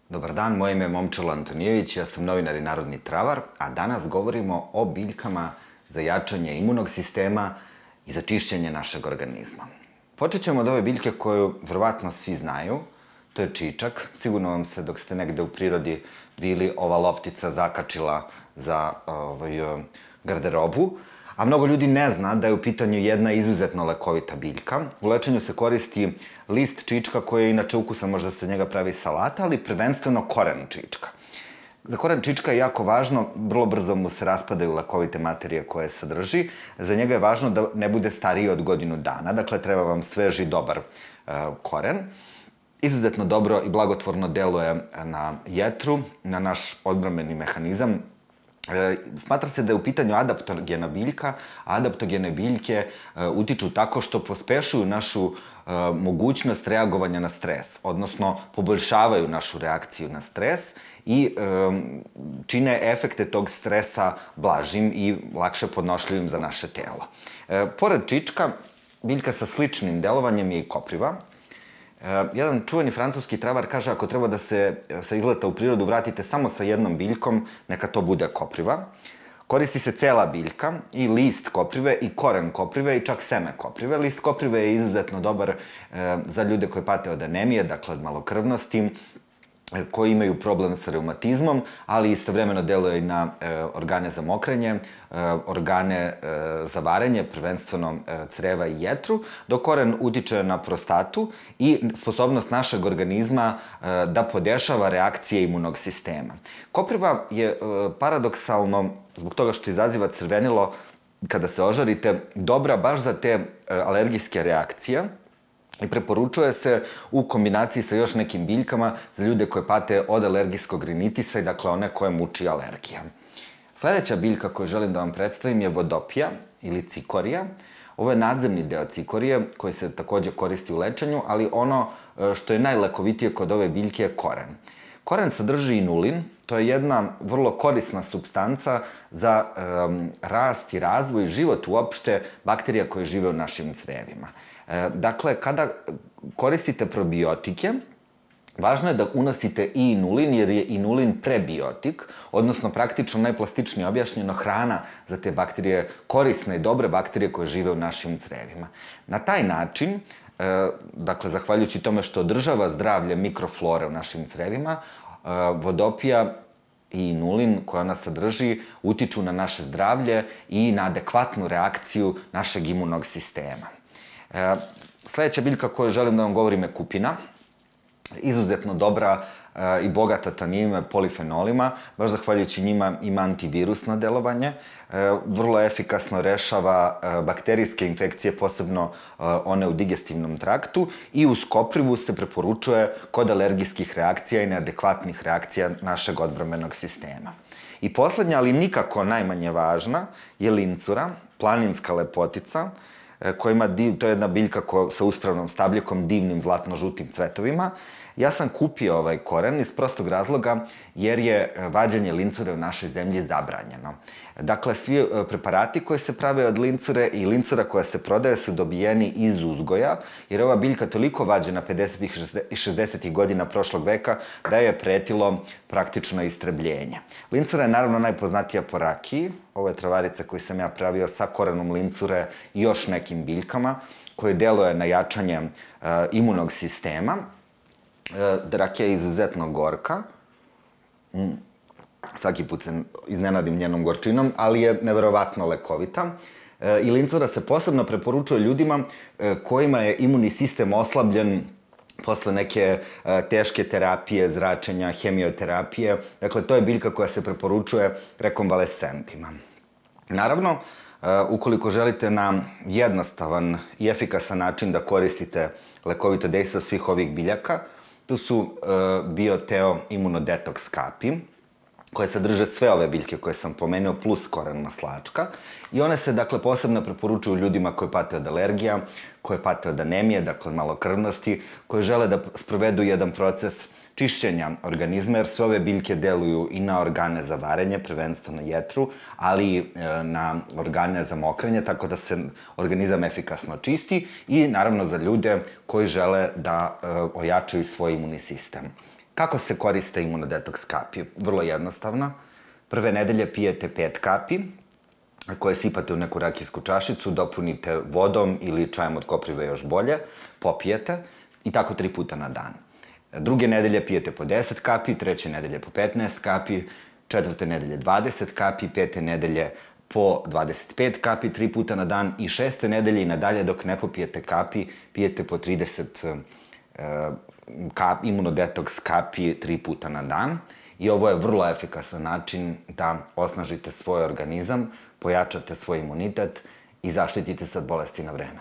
Dobar dan, moje ime je Momčilo Antonijević, ja sam novinar i narodni travar, a danas govorimo o biljkama za jačanje imunog sistema i za čišćenje našeg organizma. Počet ćemo od ove biljke koju verovatno svi znaju, to je čičak. Sigurno vam se dok ste negde u prirodi bili ova loptica zakačila za garderobu, a mnogo ljudi ne zna da je u pitanju jedna izuzetno lekovita biljka. U lečenju se koristi list čička koji je inače ukusan, možda se njega pravi salata, ali prvenstveno koren čička. Za koren čička je jako važno, vrlo brzo mu se raspadaju lekovite materije koje sadrži. Za njega je važno da ne bude stariji od godinu dana, dakle treba vam sveži, dobar koren. Izuzetno dobro i blagotvorno deluje na jetru, na naš odbrambeni mehanizam. Smatra se da je u pitanju adaptogena biljka, a adaptogene biljke utiču tako što pospešuju našu mogućnost reagovanja na stres, odnosno poboljšavaju našu reakciju na stres i čine efekte tog stresa blažim i lakše podnošljivim za naše telo. Pored čička, biljka sa sličnim delovanjem je i kopriva. Jedan čuveni francuski travar kaže ako treba da se sa izleta u prirodu vratite samo sa jednom biljkom, neka to bude kopriva. Koristi se cela biljka i list koprive i koren koprive i čak seme koprive. List koprive je izuzetno dobar za ljude koji pate od anemije, dakle od malokrvnosti, koji imaju problem sa reumatizmom, ali istovremeno deluje i na organe za mokrenje, organe za varenje, prvenstveno creva i jetru, dok koren utiče na prostatu i sposobnost našeg organizma da podešava reakcije imunog sistema. Kopriva je paradoksalno, zbog toga što izaziva crvenilo kada se ožarite, dobra baš za te alergijske reakcije, i preporučuje se u kombinaciji sa još nekim biljkama za ljude koje pate od alergijskog rinitisa i dakle one koje muči alergija. Sledeća biljka koju želim da vam predstavim je vodopija ili cikorija. Ovo je nadzemni deo cikorije koji se takođe koristi u lečenju, ali ono što je najlekovitije kod ove biljke je koren. Koren sadrži inulin, to je jedna vrlo korisna supstanca za rast i razvoj i život uopšte bakterija koje žive u našim crevima. Dakle, kada koristite probiotike, važno je da unosite i inulin, jer je inulin prebiotik, odnosno praktično najplastičnije objašnjeno hrana za te bakterije, korisne i dobre bakterije koje žive u našim crevima. Na taj način, dakle, zahvaljujući tome što održava zdravlje mikroflore u našim crevima, vodopija i inulin koja ona sadrži utiču na naše zdravlje i na adekvatnu reakciju našeg imunog sistema. Sledeća biljka koju želim da vam govorim je kupina. Izuzetno dobra i bogata tanijima, polifenolima, baš zahvaljujući njima ima antivirusno delovanje, vrlo efikasno rešava bakterijske infekcije, posebno one u digestivnom traktu i uz koprivu se preporučuje kod alergijskih reakcija i neadekvatnih reakcija našeg odbrambenog sistema. I poslednja, ali nikako najmanje važna, je lincura, planinska lepotica, to je jedna biljka sa uspravnom stabljikom, divnim zlatno-žutim cvetovima. Ja sam kupio ovaj koren iz prostog razloga jer je vađenje lincure u našoj zemlji zabranjeno. Dakle, svi preparati koji se prave od lincure i lincura koja se prodaje su dobijeni iz uzgoja, jer je ova biljka toliko vađena 50. i 60. godina prošlog veka da je pretilo praktično istrebljenje. Lincura je naravno najpoznatija po rakiji. Ovo je travarica koju sam ja pravio sa korenom lincure i još nekim biljkama koje deluje na jačanje imunog sistema. Rakija je izuzetno gorka. Svaki put se iznenadim njenom gorčinom, ali je neverovatno lekovita. I lincura se posebno preporučuje ljudima kojima je imunni sistem oslabljen posle neke teške terapije, zračenja, hemioterapije. Dakle, to je biljka koja se preporučuje rekonvalescentima. Naravno, ukoliko želite na jednostavan i efikasan način da koristite lekovito dejstvo svih ovih biljaka, tu su Bioteo Immunodetox kapi, koje sadrže sve ove biljke koje sam pomenuo, plus koren maslačka. I one se, dakle, posebno preporučuju ljudima koji pate od alergija, koji pate od anemije, dakle, malokrvnosti, koji žele da sprovedu jedan proces čišćenja organizma, jer sve ove biljke deluju i na organe za varenje, prvenstveno jetru, ali i na organe za mokrenje, tako da se organizam efikasno čisti i naravno za ljude koji žele da ojačaju svoj imunni sistem. Kako se koriste imunodetoks kapi? Vrlo jednostavno. Prve nedelje pijete 5 kapi, koje sipate u neku rakijsku čašicu, dopunite vodom ili čajem od koprive još bolje, popijete i tako 3 puta na dan. Druge nedelje pijete po 10 kapi, treće nedelje po 15 kapi, četvrte nedelje 20 kapi, pete nedelje po 25 kapi, 3 puta na dan i šeste nedelje i nadalje dok ne popijete kapi, pijete po 30 imunodetoks kapi 3 puta na dan. I ovo je vrlo efikasan način da osnažite svoj organizam, pojačate svoj imunitet i zaštitite se od bolesti na vreme.